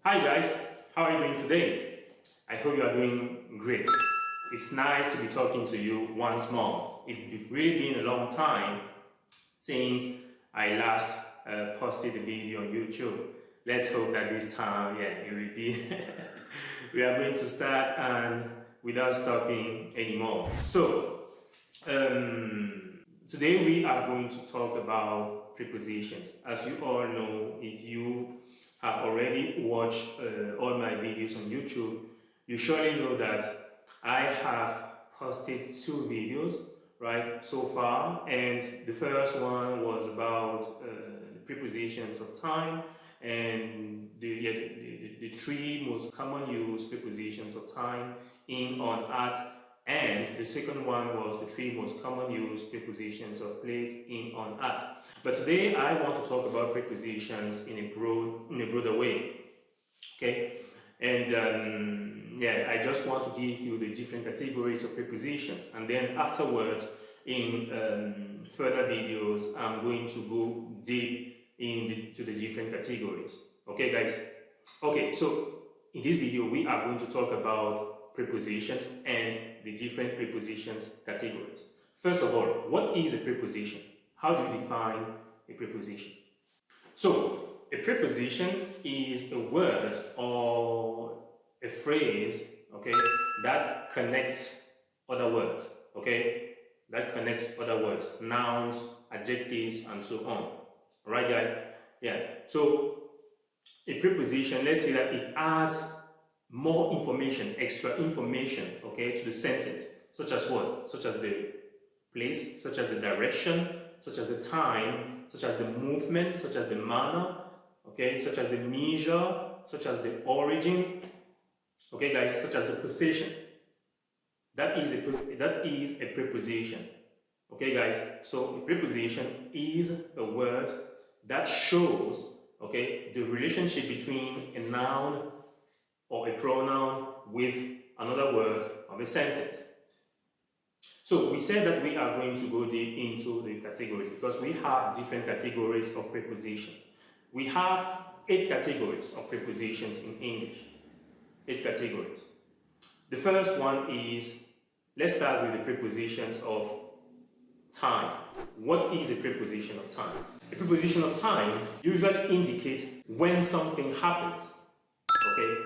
Hi guys, how are you doing today? I hope you are doing great. It's nice to be talking to you once more. It's really been a long time since I last posted a video on YouTube. Let's hope that this time, it will be. We are going to start and without stopping anymore. So, today we are going to talk about prepositions. As you all know, if you have already watched all my videos on YouTube, you surely know that I have posted 2 videos, right, so far, and the first one was about prepositions of time and the 3 most common used prepositions of time: in, on, at, and the second one was the 3 most common used prepositions of place: in, on, at. But today I want to talk about prepositions in a broader way. Okay, and I just want to give you the different categories of prepositions, and then afterwards, in further videos, I'm going to go deep into the different categories. Okay, guys. Okay, so in this video we are going to talk about prepositions and the different prepositions categories. First of all, what is a preposition? How do you define a preposition? So, a preposition is a word or a phrase, okay, that connects other words, okay, that connects other words, nouns, adjectives, and so on. Alright, guys? Yeah. So, a preposition, let's say that it adds more information, extra information, okay, to the sentence, such as what? Such as the place, such as the direction, such as the time, such as the movement, such as the manner, okay, such as the measure, such as the origin, okay, guys, such as the possession. That is a preposition, okay, guys. So a preposition is a word that shows, okay, the relationship between a noun or a pronoun with another word of a sentence. So we said that we are going to go deep into the categories because we have different categories of prepositions. We have 8 categories of prepositions in English. 8 categories. The first one is, let's start with the prepositions of time. What is a preposition of time? A preposition of time usually indicates when something happens, okay,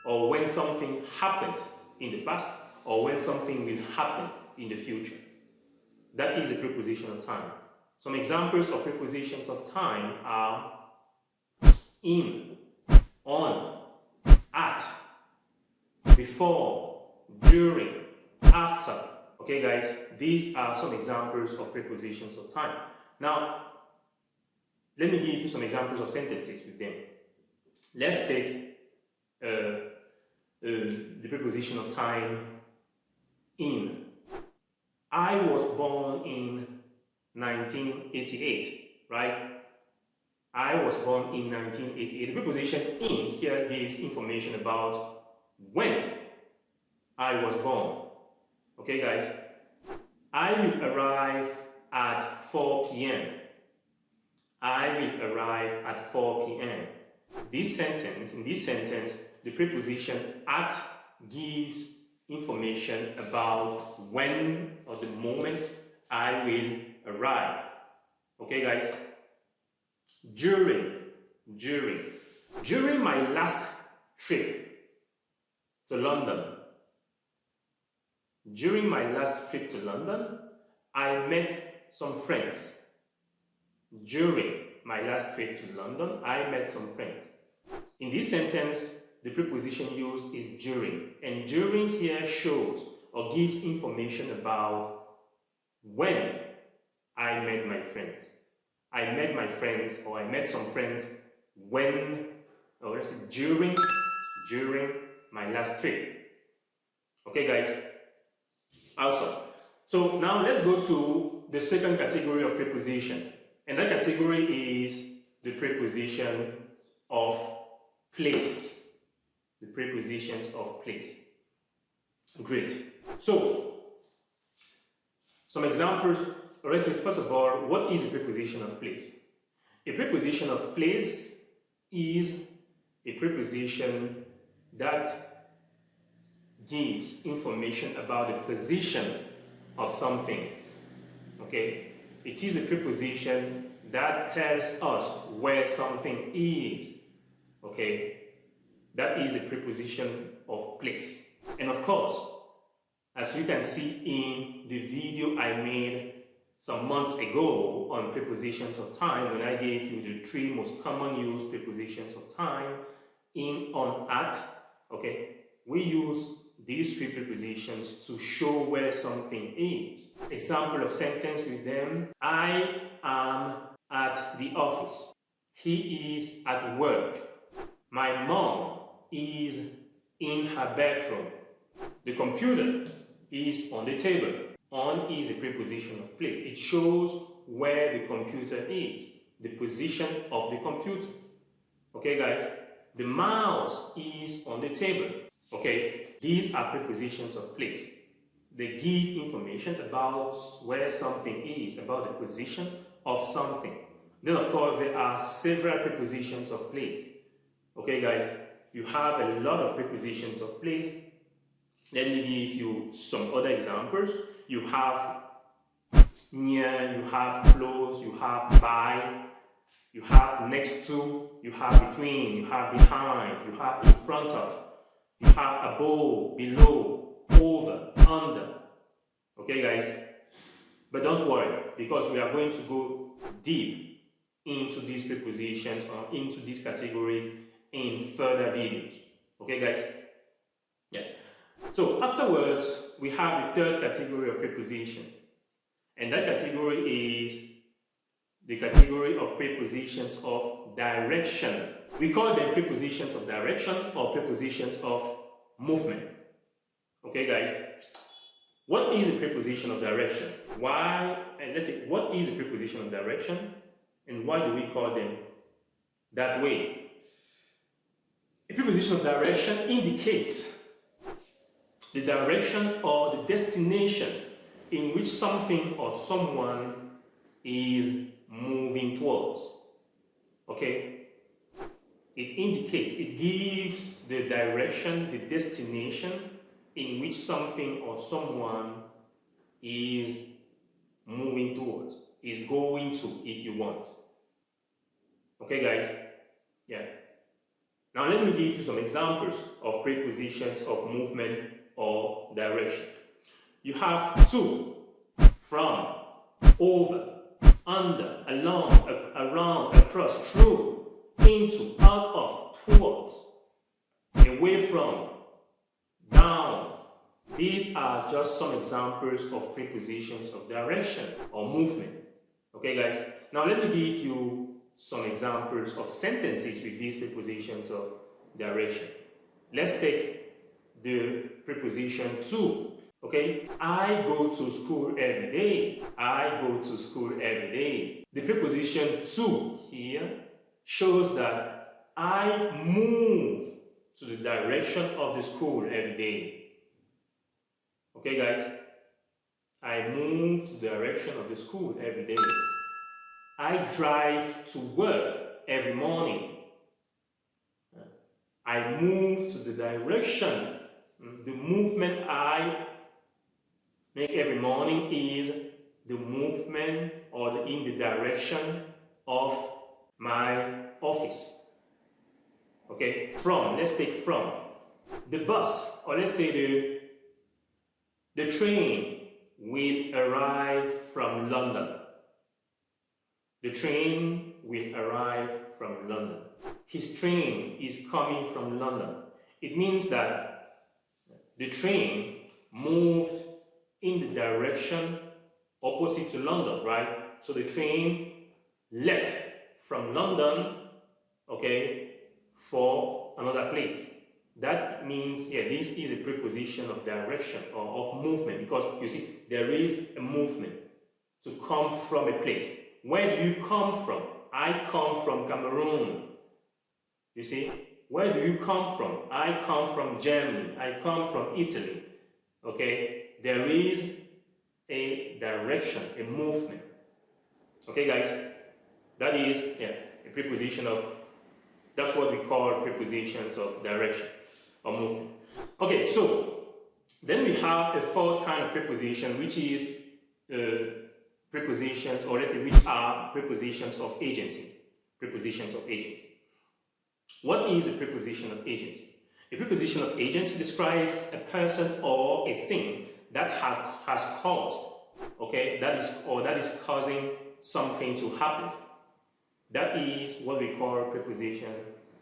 or when something happened in the past, or when something will happen in the future. That is a preposition of time. Some examples of prepositions of time are in, on, at, before, during, after. Okay, guys, these are some examples of prepositions of time. Now, let me give you some examples of sentences with them. Let's take the preposition of time in. I was born in 1988, right? I was born in 1988. The preposition in here gives information about when I was born. Okay, guys? I will arrive at 4 p.m. I will arrive at 4 p.m. In this sentence, the preposition at gives information about when or the moment I will arrive. Okay, guys? During my last trip to London. During my last trip to London, I met some friends. During my last trip to London, I met some friends. In this sentence, the preposition used is during, and during here shows or gives information about when I met my friends. I met my friends, or I met some friends when, or let's say during my last trip. Okay, guys? Awesome. So now let's go to the second category of preposition, and that category is the preposition of place. The prepositions of place. Great. So, some examples. Let's say, first of all, what is a preposition of place? A preposition of place is a preposition that gives information about the position of something. Okay? It is a preposition that tells us where something is. Okay? That is a preposition of place. And of course, as you can see in the video I made some months ago on prepositions of time, when I gave you the 3 most common used prepositions of time, in, on, at, okay, we use these 3 prepositions to show where something is. Example of sentence with them: I am at the office. He is at work. My mom is in her bedroom. The computer is on the table. On is a preposition of place. It shows where the computer is, the position of the computer. Okay, guys? The mouse is on the table. Okay? These are prepositions of place. They give information about where something is, about the position of something. Then, of course, there are several prepositions of place. Okay, guys? You have a lot of prepositions of place. Let me give you some other examples. You have near, you have close, you have by, you have next to, you have between, you have behind, you have in front of, you have above, below, over, under. Okay, guys? But don't worry, because we are going to go deep into these prepositions or into these categories in further videos. Okay, guys? Yeah. So afterwards, we have the third category of preposition. And that category is the category of prepositions of direction. We call them prepositions of direction or prepositions of movement. Okay, guys? What is a preposition of direction? Why, and let's say, what is a preposition of direction and why do we call them that way? A preposition of direction indicates the direction or the destination in which something or someone is moving towards. Okay? It indicates, it gives the direction, the destination in which something or someone is moving towards, is going to, if you want. Okay, guys? Yeah. Now let me give you some examples of prepositions of movement or direction. You have to, from, over, under, along, around, across, through, into, out of, towards, away from, down. These are just some examples of prepositions of direction or movement. Okay, guys? Now let me give you some examples of sentences with these prepositions of direction. Let's take the preposition to. Okay? I go to school every day. I go to school every day. The preposition to here shows that I move to the direction of the school every day. Okay, guys? I move to the direction of the school every day. I drive to work every morning. I move to the direction. The movement I make every morning is the movement or in the direction of my office. Okay, from, let's take from. The bus, or let's say the train will arrive from London. The train will arrive from London. His train is coming from London. It means that the train moved in the direction opposite to London, right? So the train left from London, okay, for another place. That means, yeah, this is a preposition of direction or of movement, because you see, there is a movement to come from a place. Where do you come from? I come from Cameroon. You see, where do you come from? I come from Germany. I come from Italy. Okay, there is a direction, a movement. Okay, guys, that is, yeah, a preposition of That's what we call prepositions of direction or movement. Okay, so then we have a fourth kind of preposition, which is prepositions, or let's say which are prepositions of agency. Prepositions of agency. What is a preposition of agency? A preposition of agency describes a person or a thing that has caused, okay, that is causing something to happen. That is what we call preposition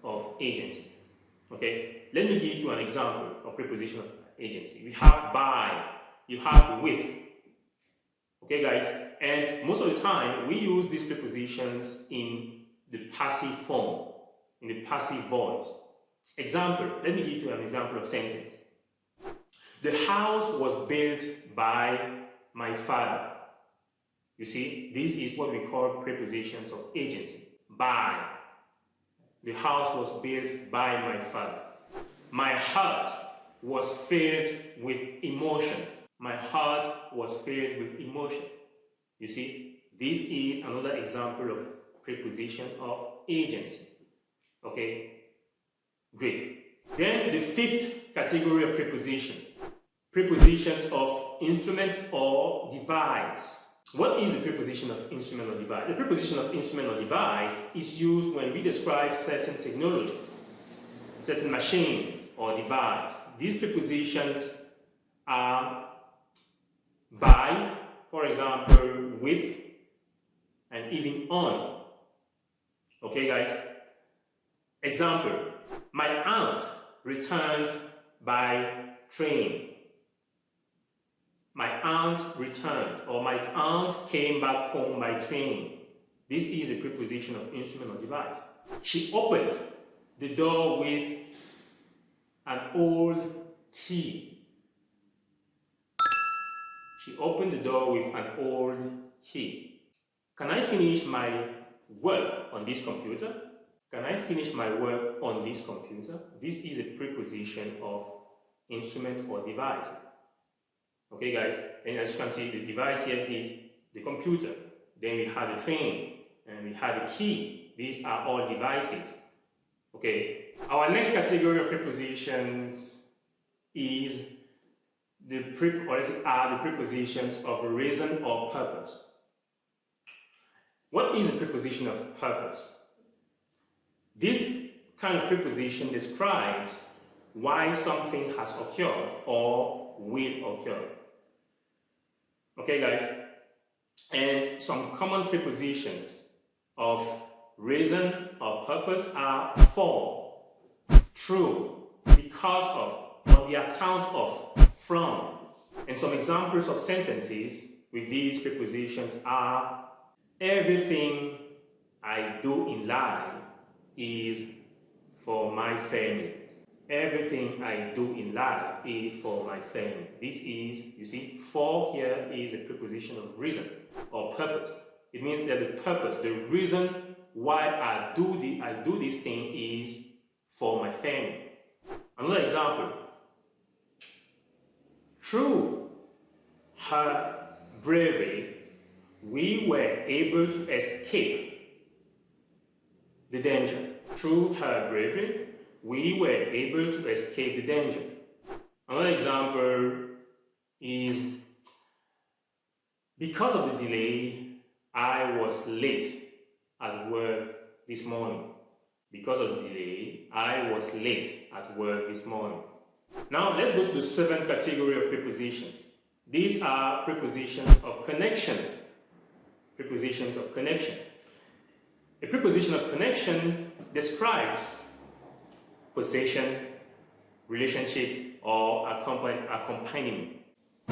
of agency. Okay, let me give you an example of preposition of agency. We have by, you have with. Okay, guys, and most of the time we use these prepositions in the passive form, in the passive voice. Example, let me give you an example of sentence. The house was built by my father. You see, this is what we call prepositions of agency. By. The house was built by my father. My heart was filled with emotion. My heart was filled with emotion. You see, this is another example of preposition of agency. Okay, great. Then the fifth category of preposition, prepositions of instrument or device. What is the preposition of instrument or device? The preposition of instrument or device is used when we describe certain technology, certain machines or device. These prepositions are by, for example, with, and even on. Okay, guys? Example, my aunt returned by train. My aunt returned, or my aunt came back home by train. This is a preposition of instrument or device. She opened the door with an old key. She opened the door with an old key. Can I finish my work on this computer? Can I finish my work on this computer? This is a preposition of instrument or device. Okay, guys, and as you can see, the device here is the computer. Then we had the train, and we had the key. These are all devices. Okay, our next category of prepositions is the prepositions of reason or purpose. What is a preposition of purpose? This kind of preposition describes why something has occurred or will occur. Okay, guys? And some common prepositions of reason or purpose are for, through, because of, on the account of, from. And some examples of sentences with these prepositions are: everything I do in life is for my family. Everything I do in life is for my family. This is, you see, for here is a preposition of reason or purpose. It means that the purpose, the reason why I do this thing is for my family. Another example: through her bravery, we were able to escape the danger. Through her bravery, we were able to escape the danger. Another example is: because of the delay, I was late at work this morning. Because of the delay, I was late at work this morning. Now let's go to the seventh category of prepositions. These are prepositions of connection. Prepositions of connection. A preposition of connection describes possession, relationship, or accompaniment.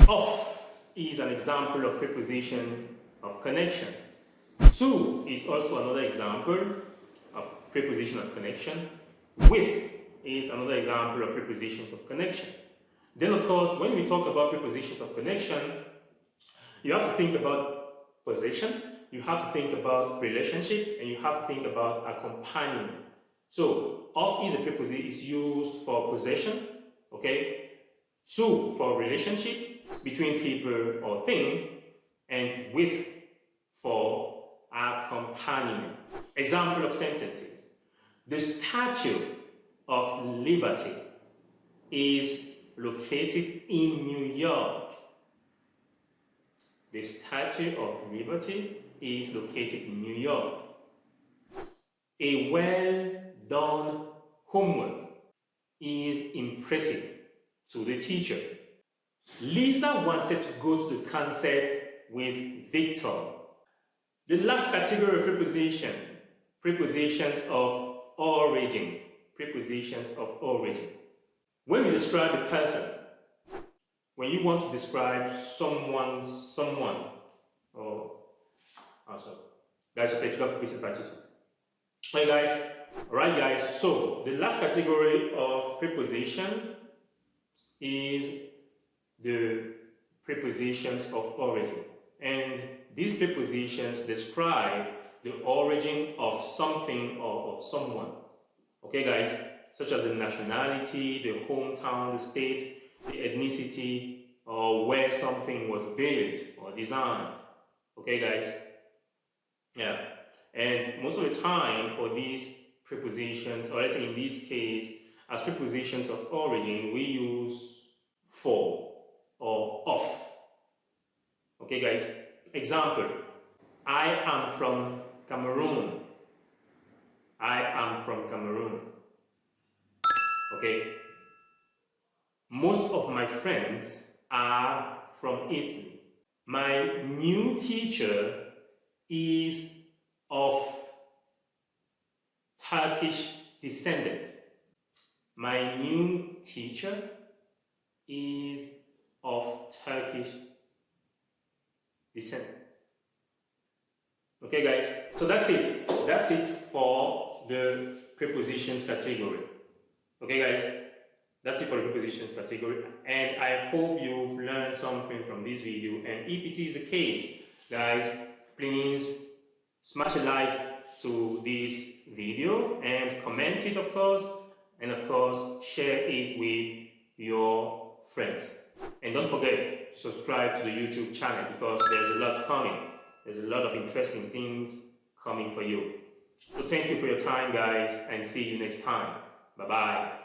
Of is an example of preposition of connection. To is also another example of preposition of connection. With is another example of prepositions of connection. Then, of course, when we talk about prepositions of connection, you have to think about possession, you have to think about relationship, and you have to think about accompaniment. So, of is a preposition is used for possession, okay? To for relationship between people or things, and with for accompaniment. Example of sentences: The Statue of Liberty is located in New York. The Statue of Liberty is located in New York. A well-done homework is impressive to the teacher. Lisa wanted to go to the concert with Victor. The last category of prepositions of origin. Prepositions of origin. When you describe a person, when you want to describe someone, or also, guys, okay, you don't listen practice. Alright guys, so the last category of preposition is the prepositions of origin. And these prepositions describe the origin of something or of someone. Okay guys, such as the nationality, the hometown, the state, the ethnicity, or where something was built or designed. Okay guys? Yeah. And most of the time for these prepositions, or let's say in this case, as prepositions of origin, we use for or of. Okay guys? Example, I am from Cameroon. I am from Cameroon. Okay? Most of my friends are from Italy. My new teacher is of Turkish descent. My new teacher is of Turkish descent. Okay guys, so that's it. That's it for the prepositions category. Okay guys, that's it for the prepositions category, and I hope you've learned something from this video. And if it is the case, guys, please smash a like to this video and comment it, of course, and of course share it with your friends. And don't forget to subscribe to the YouTube channel, because there's a lot coming. There's a lot of interesting things coming for you. So thank you for your time, guys, and see you next time. Bye bye.